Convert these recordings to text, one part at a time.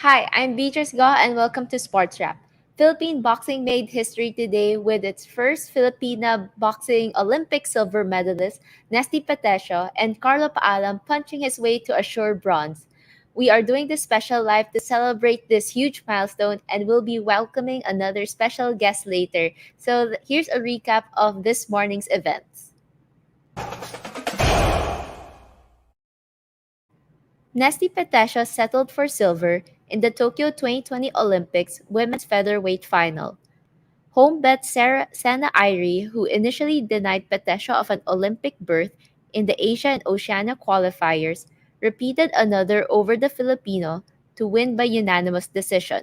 Hi, I'm Beatrice Go and welcome to Sports Wrap. Philippine boxing made history today with its first Filipina boxing Olympic silver medalist, Nesty Petecio, and Carlo Paalam punching his way to assure bronze. We are doing this special live to celebrate this huge milestone and we'll be welcoming another special guest later. So here's a recap of this morning's events. Nesty Petecio settled for silver in the Tokyo 2020 Olympics women's featherweight final. Home bet Sana Irie, who initially denied Petecio of an Olympic berth in the Asia and Oceania qualifiers, repeated another over the Filipino to win by unanimous decision.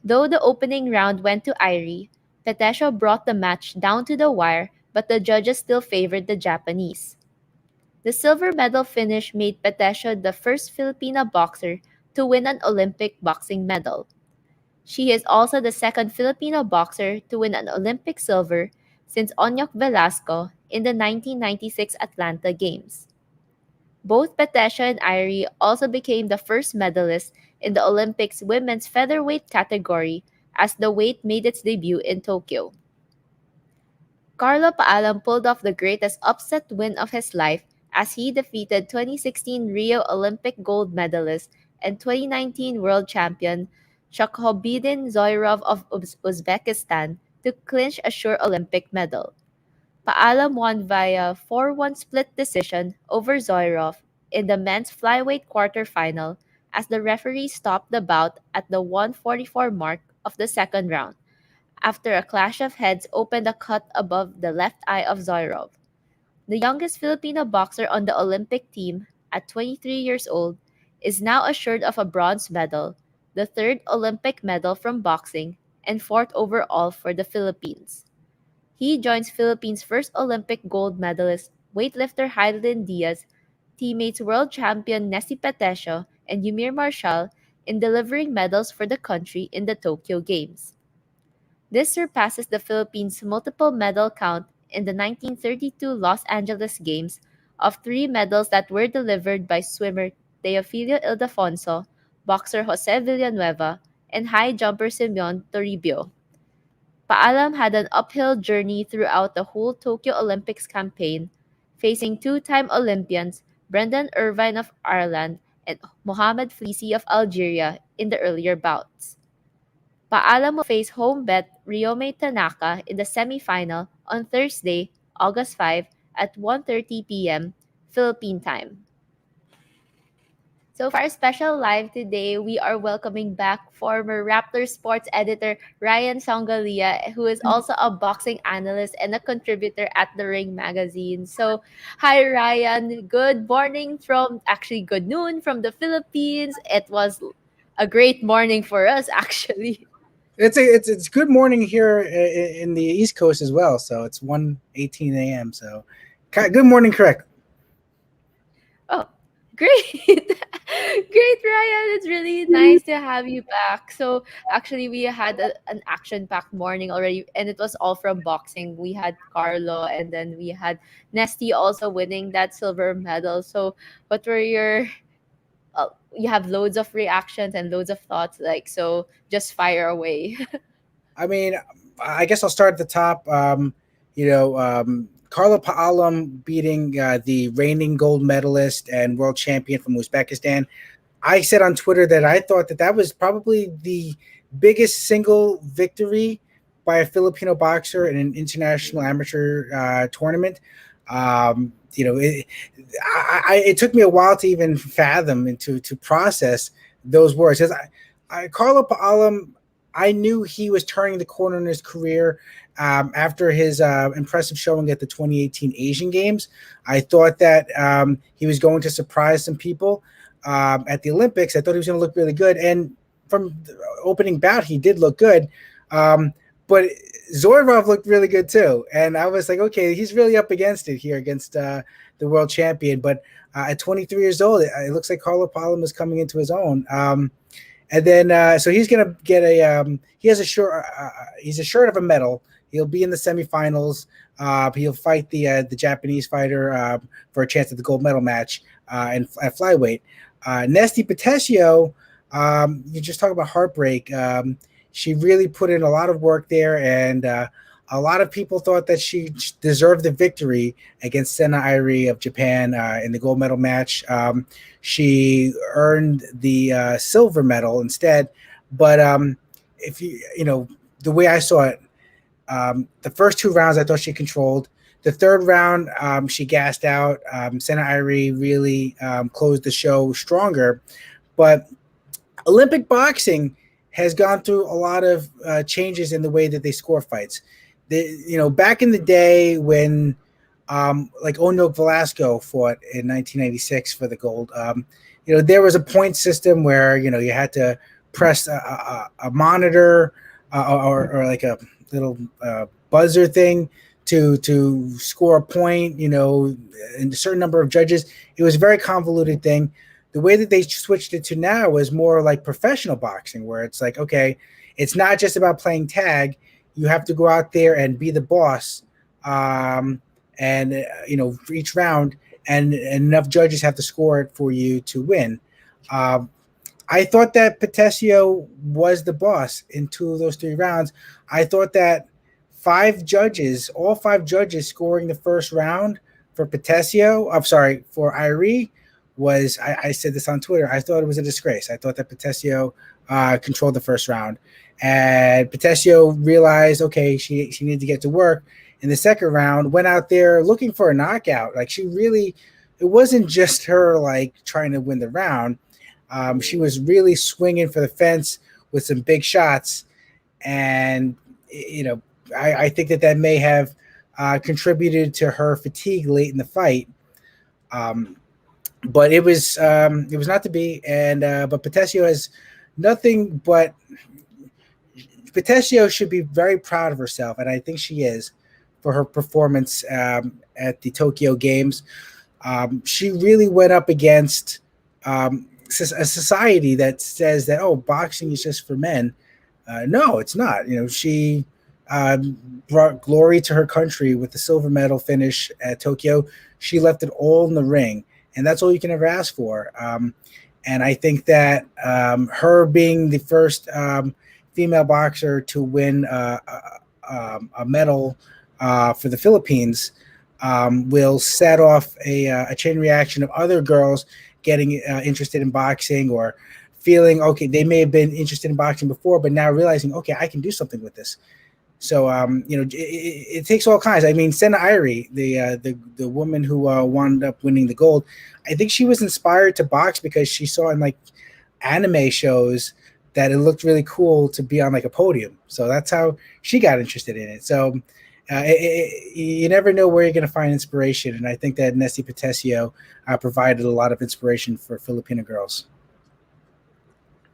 Though the opening round went to Irie, Petecio brought the match down to the wire, but the judges still favored the Japanese. The silver medal finish made Petecio the first Filipina boxer to win an Olympic boxing medal. She is also the second Filipino boxer to win an Olympic silver since Onyok Velasco in the 1996 Atlanta Games. Both Petecio and Irie also became the first medalists in the Olympics women's featherweight category as the weight made its debut in Tokyo. Carlo Paalam pulled off the greatest upset win of his life as he defeated 2016 Rio Olympic gold medalist and 2019 world champion Shakhobidin Zoirov of Uzbekistan to clinch a sure Olympic medal. Paalam won via 4-1 split decision over Zoirov in the men's flyweight quarterfinal as the referee stopped the bout at the 144 mark of the second round after a clash of heads opened a cut above the left eye of Zoirov. The youngest Filipino boxer on the Olympic team, at 23 years old, is now assured of a bronze medal, the third Olympic medal from boxing, and fourth overall for the Philippines. He joins Philippines' first Olympic gold medalist, weightlifter Heidelin Diaz, teammates world champion Nesty Petecio, and Ymir Marshall in delivering medals for the country in the Tokyo Games. This surpasses the Philippines' multiple medal count in the 1932 Los Angeles Games of 3 medals that were delivered by swimmer Teofilio Ildefonso, boxer Jose Villanueva, and high jumper Simeon Toribio. Paalam had an uphill journey throughout the whole Tokyo Olympics campaign, facing two-time Olympians Brendan Irvine of Ireland and Mohamed Flissi of Algeria in the earlier bouts. Paalam will face home bet Ryome Tanaka in the semifinal on Thursday, August 5 at 1:30 p.m. Philippine time. So for our special live today, we are welcoming back former Raptor sports editor Ryan Songalia, who is also a boxing analyst and a contributor at The Ring magazine. So, hi Ryan, good morning actually good noon from the Philippines. It was a great morning for us actually. It's good morning here in the East Coast as well. So it's 1:18 a.m. So good morning, correct? Oh, great. Great, Ryan. It's really nice to have you back. So, actually, we had an action packed morning already, and it was all from boxing. We had Carlo, and then we had Nesty also winning that silver medal. So, what were you have loads of reactions and loads of thoughts, like, so just fire away. I mean, I guess I'll start at the top. Carlo Paalam beating the reigning gold medalist and world champion from Uzbekistan. I said on Twitter that I thought that was probably the biggest single victory by a Filipino boxer in an international amateur tournament. It took me a while to even fathom and to process those words. Because Carlo Paalam, I knew he was turning the corner in his career after his impressive showing at the 2018 Asian Games. I thought that he was going to surprise some people at the Olympics. I thought he was going to look really good. And from the opening bout, he did look good. But Zoirov looked really good too. And I was like, okay, he's really up against it here against the world champion. But at 23 years old, it looks like Carlo Paalam is coming into his own. And then, so he's going to get he's assured of a medal. He'll be in the semifinals. He'll fight the Japanese fighter for a chance at the gold medal match at flyweight. Nesty Petecio, You just talk about heartbreak. She really put in a lot of work there, and a lot of people thought that she deserved the victory against Sena Airi of Japan in the gold medal match. She earned the silver medal instead, but if the way I saw it, the first two rounds I thought she controlled. The third round, she gassed out. Sena Airi really closed the show stronger, but Olympic boxing has gone through a lot of changes in the way that they score fights. Back in the day when, like Onok Velasco fought in 1996 for the gold, there was a point system where you had to press a monitor or like a little buzzer thing to score a point. And a certain number of judges. It was a very convoluted thing. The way that they switched it to now is more like professional boxing, where it's like, okay, it's not just about playing tag. You have to go out there and be the boss, and for each round, and enough judges have to score it for you to win. Um, I thought that Petecio was the boss in two of those three rounds. I thought that all five judges scoring the first round for Petecio, I'm sorry, for Irie, I said this on Twitter. I thought it was a disgrace. I thought that Petecio controlled the first round, and Petecio realized, okay, she needed to get to work. In the second round, went out there looking for a knockout. Like it wasn't just her like trying to win the round. She was really swinging for the fence with some big shots, and I think that may have contributed to her fatigue late in the fight. But it was not to be, and but Petecio has nothing but. Petecio should be very proud of herself, and I think she is, for her performance at the Tokyo Games. She really went up against a society that says that, oh, boxing is just for men. No, it's not. She brought glory to her country with the silver medal finish at Tokyo. She left it all in the ring, and that's all you can ever ask for. And I think that her being the first female boxer to win a medal for the Philippines will set off a chain reaction of other girls getting interested in boxing, or feeling, okay, they may have been interested in boxing before, but now realizing, okay, I can do something with this. So it takes all kinds. I mean, Sena Airi, the woman who wound up winning the gold, I think she was inspired to box because she saw in like anime shows that it looked really cool to be on like a podium. So that's how she got interested in it. So you never know where you're going to find inspiration, and I think that Nesty Petecio provided a lot of inspiration for Filipino girls.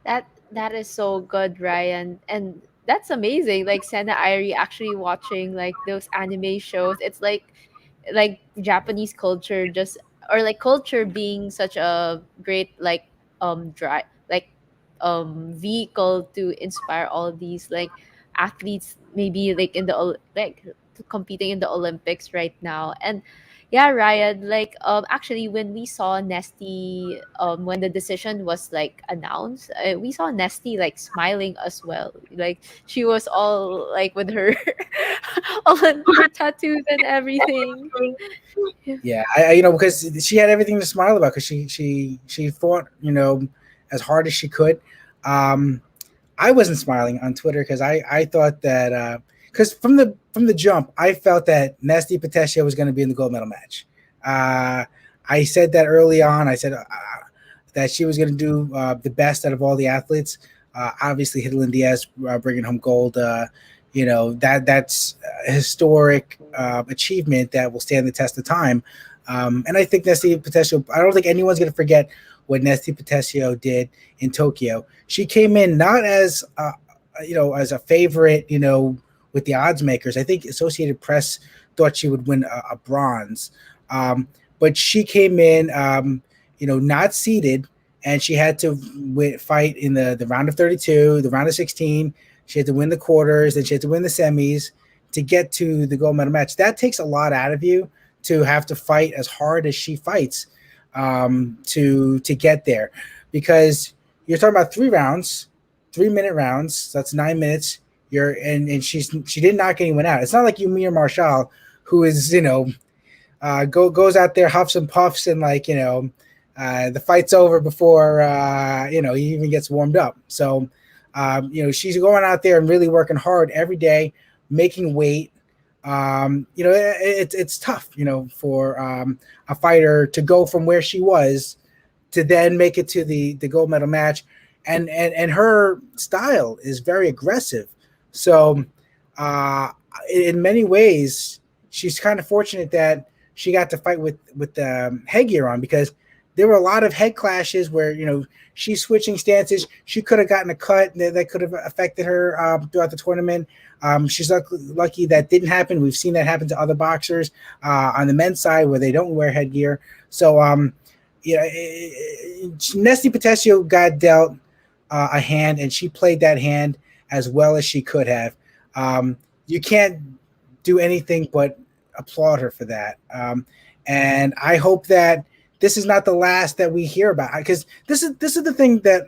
That is so good, Ryan. And that's amazing. Like Sena Irie actually watching like those anime shows. It's like Japanese culture just, or like culture being such a great like drive, like vehicle to inspire all these like athletes, maybe like in the like competing in the Olympics right now. And yeah, Ryan, like actually when we saw Nesty when the decision was like announced, we saw Nesty like smiling as well. Like she was all like with her all her tattoos and everything. Yeah. Yeah, because she had everything to smile about, because she fought as hard as she could. Um, I wasn't smiling on Twitter because I thought that, because from the jump I felt that Nesty Petecio was going to be in the gold medal match. I said that early on. I said that she was going to do the best out of all the athletes. Obviously, Hidalyn Diaz bringing home gold. That's a historic achievement that will stand the test of time. And I think Nesty Petecio, I don't think anyone's going to forget what Nesty Petecio did in Tokyo. She came in not as as a favorite, with the odds makers. I think Associated Press thought she would win a bronze, but she came in, not seeded, and she had to fight in the round of 32, the round of 16. She had to win the quarters, then she had to win the semis to get to the gold medal match. That takes a lot out of you, to have to fight as hard as she fights to get there, because You're talking about 3 rounds, 3 minute rounds. So that's 9 minutes. And she didn't knock anyone out. It's not like Yumir Marshall, who is goes out there, huffs and puffs, and the fight's over before he even gets warmed up. So she's going out there and really working hard every day, making weight. It's tough, for a fighter to go from where she was to then make it to the gold medal match, and her style is very aggressive. So in many ways, she's kind of fortunate that she got to fight with headgear on, because there were a lot of head clashes where she's switching stances. She could have gotten a cut that could have affected her throughout the tournament. She's lucky that didn't happen. We've seen that happen to other boxers on the men's side where they don't wear headgear. So Nesty Petecio got dealt a hand, and she played that hand as well as she could have. You can't do anything but applaud her for that. And I hope that this is not the last that we hear about, because this is the thing that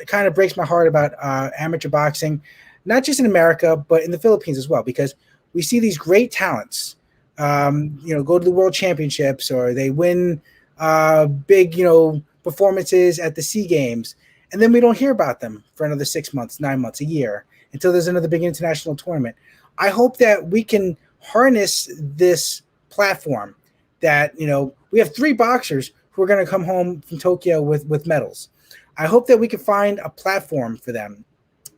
kind of breaks my heart about amateur boxing, not just in America, but in the Philippines as well, because we see these great talents, go to the world championships, or they win big, performances at the SEA Games, and then we don't hear about them for another 6 months, 9 months, a year, until there's another big international tournament. I hope that we can harness this platform, that we have 3 boxers who are going to come home from Tokyo with medals. I hope that we can find a platform for them,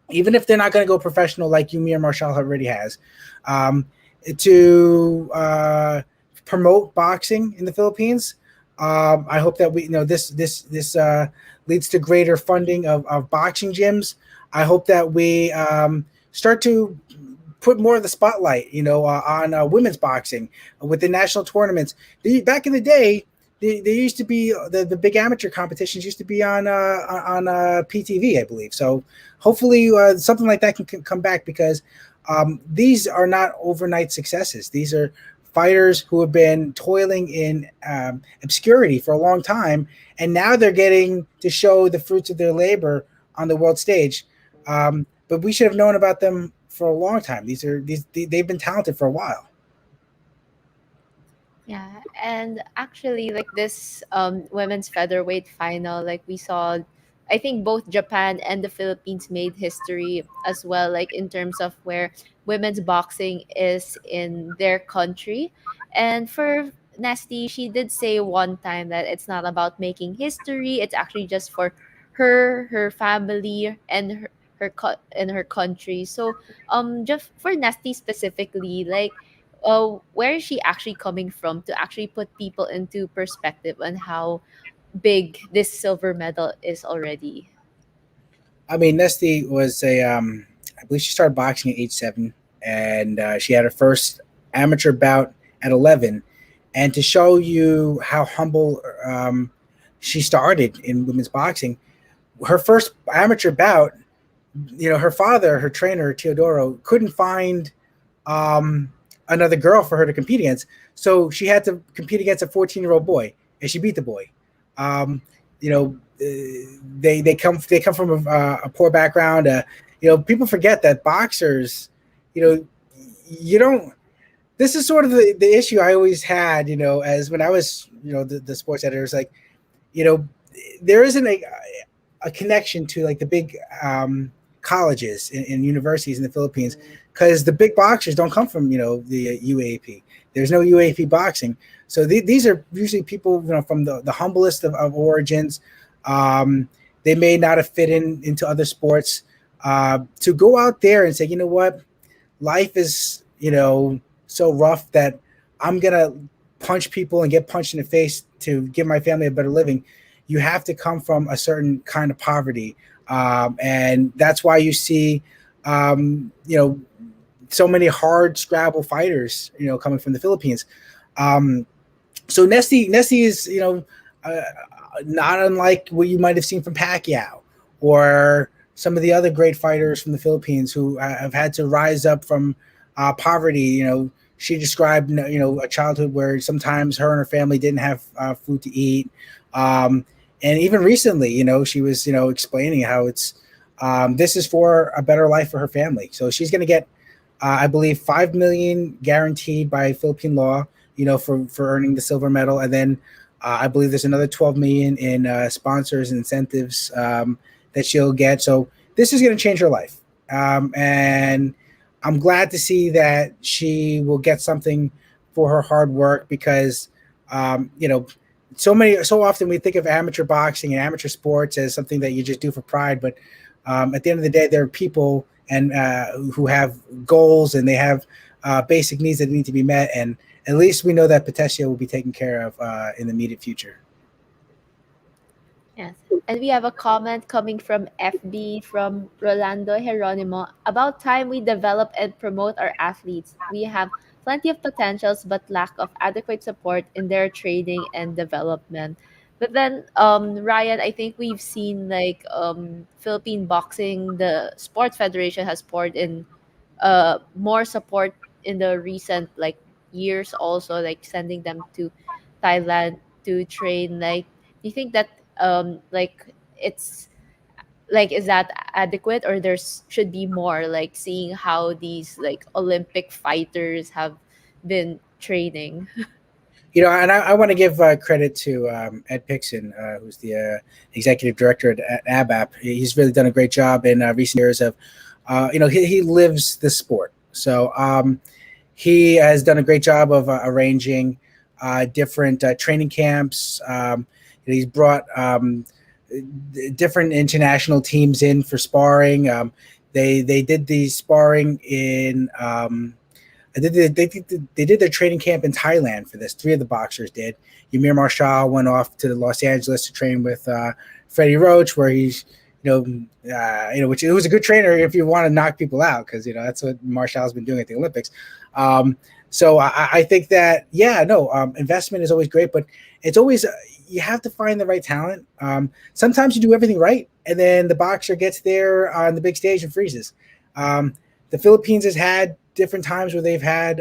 even if they're not going to go professional like Yumir Marshall already has, to promote boxing in the Philippines. I hope that this leads to greater funding of boxing gyms. I hope that we start to put more of the spotlight, on women's boxing with the national tournaments. Back in the day, there used to be the big amateur competitions used to be on PTV, I believe. So hopefully something like that can come back, because these are not overnight successes. These are fighters who have been toiling in obscurity for a long time, and now they're getting to show the fruits of their labor on the world stage. But we should have known about them for a long time. They've been talented for a while. Yeah, and actually, like this women's featherweight final, like we saw, I think both Japan and the Philippines made history as well, like in terms of where women's boxing is in their country. And for Nasty, she did say one time that it's not about making history; it's actually just for her family, and and her country. So, just for Nasty specifically, like where is she actually coming from to actually put people into perspective on how big this silver medal is already? I mean, Nesty was I believe she started boxing at age 7, and she had her first amateur bout at 11. And to show you how humble she started in women's boxing, her first amateur bout, her father, her trainer, Teodoro, couldn't find another girl for her to compete against. So she had to compete against a 14-year-old boy, and she beat the boy. Um, they come from a poor background. People forget that boxers, you don't. This is sort of the issue I always had, as when I was, the sports editor. Is like, you know, there isn't a connection to like the big colleges and universities in the Philippines, because the big boxers don't come from the UAAP. There's no UAAP boxing, so these are usually people from the humblest of origins. They may not have fit into other sports. To go out there and say, you know what, life is so rough that I'm gonna punch people and get punched in the face to give my family a better living. You have to come from a certain kind of poverty, and that's why you see, so many hard scrabble fighters, coming from the Philippines. So Nesty is, not unlike what you might have seen from Pacquiao or some of the other great fighters from the Philippines who have had to rise up from poverty. She described, a childhood where sometimes her and her family didn't have food to eat. And even recently, she was, explaining how it's this is for a better life for her family. So she's going to get, I believe, 5 million guaranteed by Philippine law, for earning the silver medal, and then I believe there's another 12 million in sponsors and incentives that she'll get. So this is going to change her life, and I'm glad to see that she will get something for her hard work because, so often we think of amateur boxing and amateur sports as something that you just do for pride, but at the end of the day, there are people and who have goals and they have basic needs that need to be met. And at least we know that Petecio will be taken care of in the immediate future. Yes. And we have a comment coming from FB from Rolando Geronimo. About time we develop and promote our athletes. We have plenty of potentials but lack of adequate support in their training and development. But then Ryan, I think we've seen like Philippine boxing, the sports federation has poured in more support in the recent like years, also like sending them to Thailand to train. Like, do you think that like it's like, is that adequate, or there's should be more, like seeing how these like Olympic fighters have been training? And I want to give credit to Ed Pixon, who's the executive director at ABAP. He's really done a great job in recent years of, he lives the sport. So he has done a great job of arranging different training camps. He's brought different international teams in for sparring. They did the sparring in. They did their training camp in Thailand for this. Three of the boxers did. Ymir Marshall went off to Los Angeles to train with Freddie Roach, where he's, which it was a good trainer if you want to knock people out, because that's what Marshall's been doing at the Olympics. So I think that investment is always great, but it's always you have to find the right talent. Sometimes you do everything right, and then the boxer gets there on the big stage and freezes. The Philippines has had different times where they've had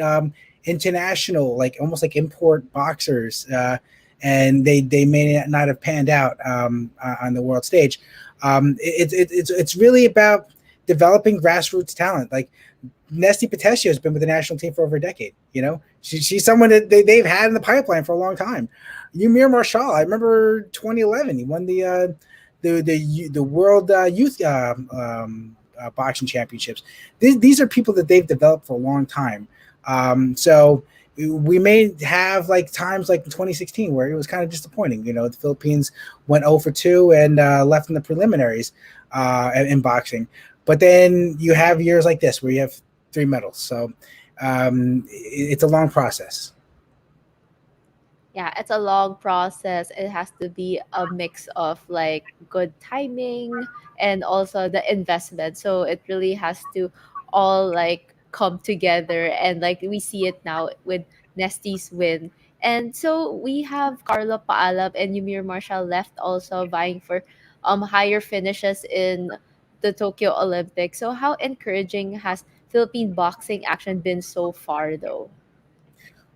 international, like almost like import boxers, and they may not have panned out on the world stage. It's really about developing grassroots talent. Like Nesty Petecio has been with the national team for over a decade. She's someone that they've had in the pipeline for a long time. Ymir Marshall, I remember 2011, he won the world youth boxing championships. These are people that they've developed for a long time. So we may have like times like in 2016 where it was kind of disappointing. The Philippines went 0 for 2 and left in the preliminaries in boxing. But then you have years like this where you have 3 medals. So it's a long process. Yeah, it's a long process. It has to be a mix of like good timing and also the investment. So it really has to all like come together, and like we see it now with Nesty's win. And so we have Carlo Paalam and Ymir Marshall left also vying for higher finishes in the Tokyo Olympics. So how encouraging has Philippine boxing action been so far though?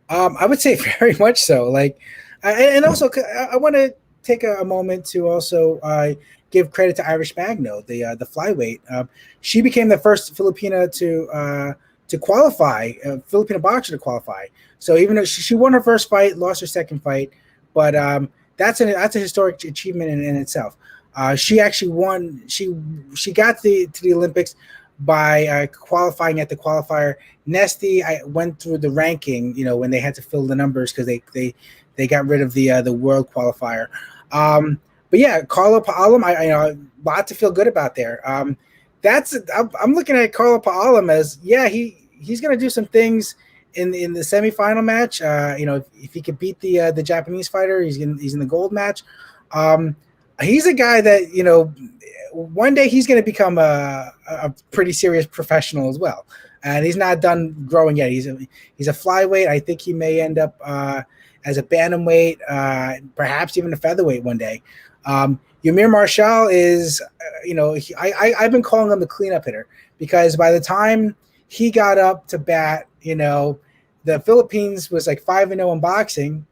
I would say very much so. Like, and also I want to take a moment to also give credit to Irish Magno, the flyweight. She became the first Filipina to qualify, Filipino boxer to qualify. So even though she won her first fight, lost her second fight, but that's a historic achievement in itself. She actually won. She got to the Olympics by qualifying at the qualifier. Nesty, I went through the ranking, when they had to fill the numbers because they got rid of the world qualifier. But yeah, Carlo Paalam, a lot to feel good about there. I'm looking at Carlo Paalam as he's going to do some things in the semifinal match. If he could beat the Japanese fighter, he's in the gold match. He's a guy that one day he's going to become a pretty serious professional as well, and he's not done growing yet. He's a flyweight. I think he may end up as a bantamweight, perhaps even a featherweight one day. Ymir Marshall is, I've been calling him the cleanup hitter, because by the time he got up to bat, the Philippines was like 5-0 in boxing,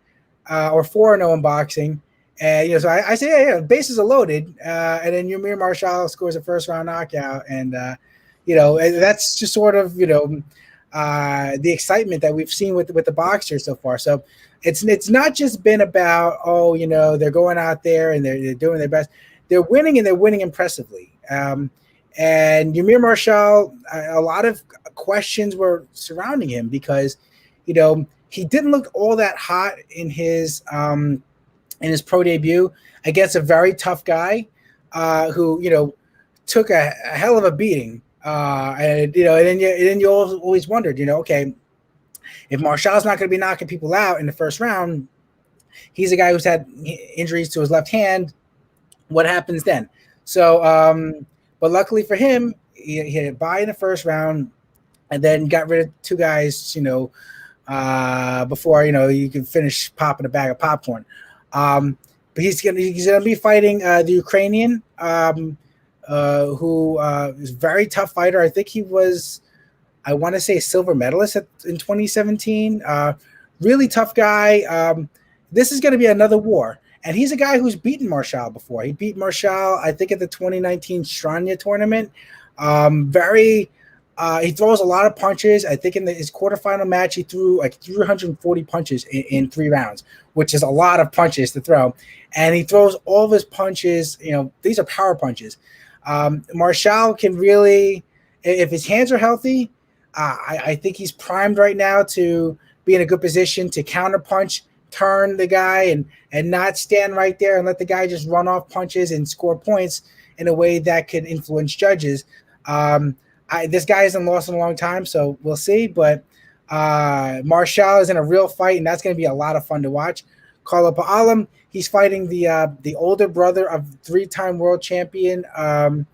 or 4-0 in boxing, And so I say, yeah, bases are loaded, and then Yamir Marshall scores a first round knockout, and and that's just sort of the excitement that we've seen with the boxers so far. So it's not just been about they're going out there and they're doing their best. They're winning and they're winning impressively. And Yamir Marshall, a lot of questions were surrounding him because he didn't look all that hot in his pro debut against a very tough guy who took a hell of a beating. And then you always wondered, okay, if Marshall's not going to be knocking people out in the first round, he's a guy who's had injuries to his left hand. What happens then? So, but luckily for him, he hit it by in the first round, and then got rid of two guys, before you can finish popping a bag of popcorn. But he's gonna be fighting the Ukrainian, who is a very tough fighter. I think he was, I want to say, a silver medalist in 2017. Really tough guy. This is going to be another war. And he's a guy who's beaten Marshall before. He beat Marshall, I think, at the 2019 Stranya tournament. He throws a lot of punches. I think in his quarterfinal match, he threw like 340 punches in 3 rounds, which is a lot of punches to throw. And he throws all of his punches. These are power punches. Marshall can really, if his hands are healthy, I think he's primed right now to be in a good position to counterpunch, turn the guy, and not stand right there and let the guy just run off punches and score points in a way that could influence judges. This guy hasn't lost in a long time, so we'll see. But Marshall is in a real fight, and that's going to be a lot of fun to watch. Carlo Paalam, he's fighting the older brother of 3-time world champion, the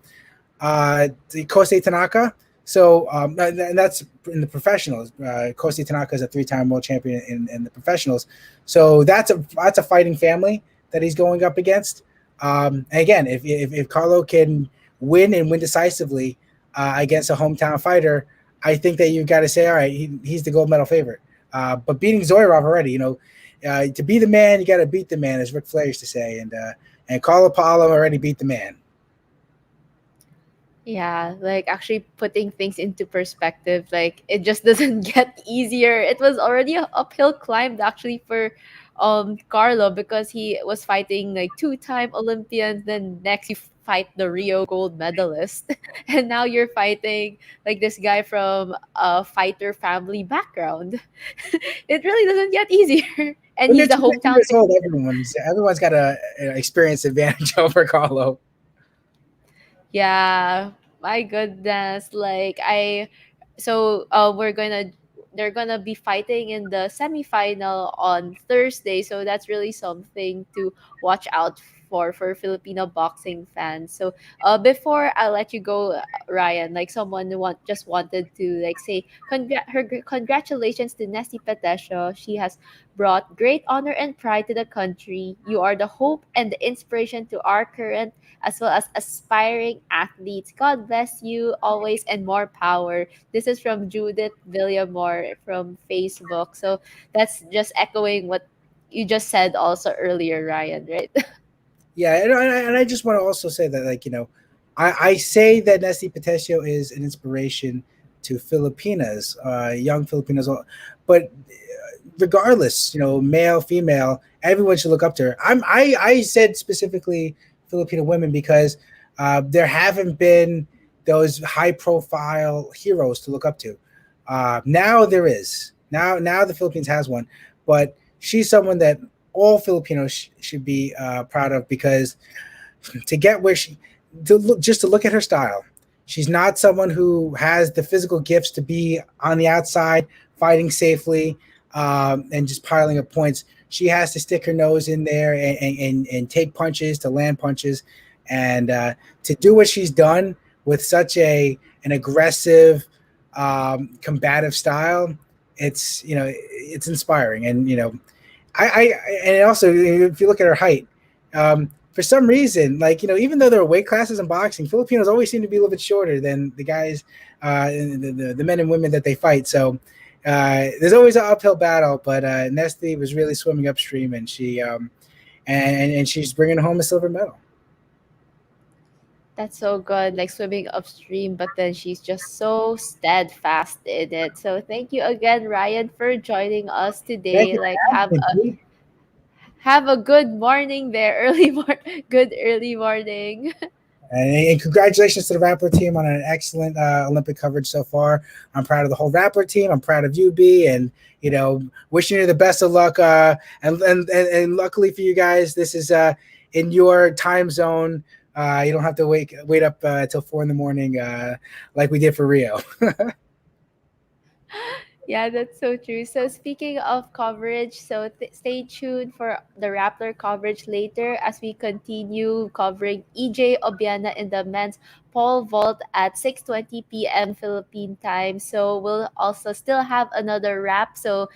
Kosei Tanaka. So and that's in the professionals. Kosei Tanaka is a 3-time world champion in the professionals. So that's a fighting family that he's going up against. And again, if Carlo can win and win decisively against a hometown fighter, I think that you've got to say, all right, he's the gold medal favorite. But beating Zoirov already, to be the man, you got to beat the man, as Ric Flair used to say. And Carlo Paalam already beat the man. Yeah, like actually putting things into perspective, like it just doesn't get easier. It was already a uphill climb actually for Carlo, because he was fighting like 2-time Olympians, then next you fight the Rio gold medalist, and now you're fighting like this guy from a fighter family background. It really doesn't get easier. And When they're he's the 20 hometown. years old, everyone's got a experience advantage over Carlo. Yeah, my goodness. Like I so we're gonna they're gonna be fighting in the semifinal on Thursday. So that's really something to watch out for Filipino boxing fans. So before I let you go, Ryan, like someone just wanted to like say congratulations to Nesty Petecio. She has brought great honor and pride to the country. You are the hope and the inspiration to our current as well as aspiring athletes. God bless you always and more power. This is from Judith Villamore from Facebook. So that's just echoing what you just said also earlier, Ryan, right? Yeah, and I just want to also say that, I say that Nesty Petecio is an inspiration to Filipinas, young Filipinos, but regardless, male, female, everyone should look up to her. I said specifically Filipino women because there haven't been those high profile heroes to look up to. Now there is. Now the Philippines has one, but she's someone that all Filipinos should be proud of, because to get where to look at her style, she's not someone who has the physical gifts to be on the outside fighting safely and just piling up points. She has to stick her nose in there and take punches, to land punches, and to do what she's done with such an aggressive, combative style. It's inspiring. And and also, if you look at her height, for some reason, even though there are weight classes in boxing, Filipinos always seem to be a little bit shorter than the guys, the men and women that they fight. So there's always an uphill battle, but Nesty was really swimming upstream, and she and she's bringing home a silver medal. That's so good, like swimming upstream, but then she's just so steadfast in it. So thank you again, Ryan, for joining us Thank today. you Like for having me. have a good morning there, good early morning. And congratulations to the Rappler team on an excellent Olympic coverage so far. I'm proud of the whole Rappler team. I'm proud of you, B, and wishing you the best of luck. And luckily for you guys, this is in your time zone. You don't have to wait up till 4 in the morning like we did for Rio. Yeah, that's so true. So speaking of coverage, so stay tuned for the Raptor coverage later as we continue covering EJ Obiana in the men's pole vault at 6:20 p.m. Philippine time. So we'll also still have another wrap. So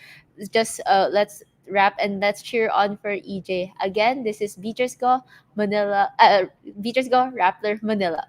just let's wrap and let's cheer on for EJ. Again, this is Beatrice Go Manila, Beatrice Go Raptor Manila.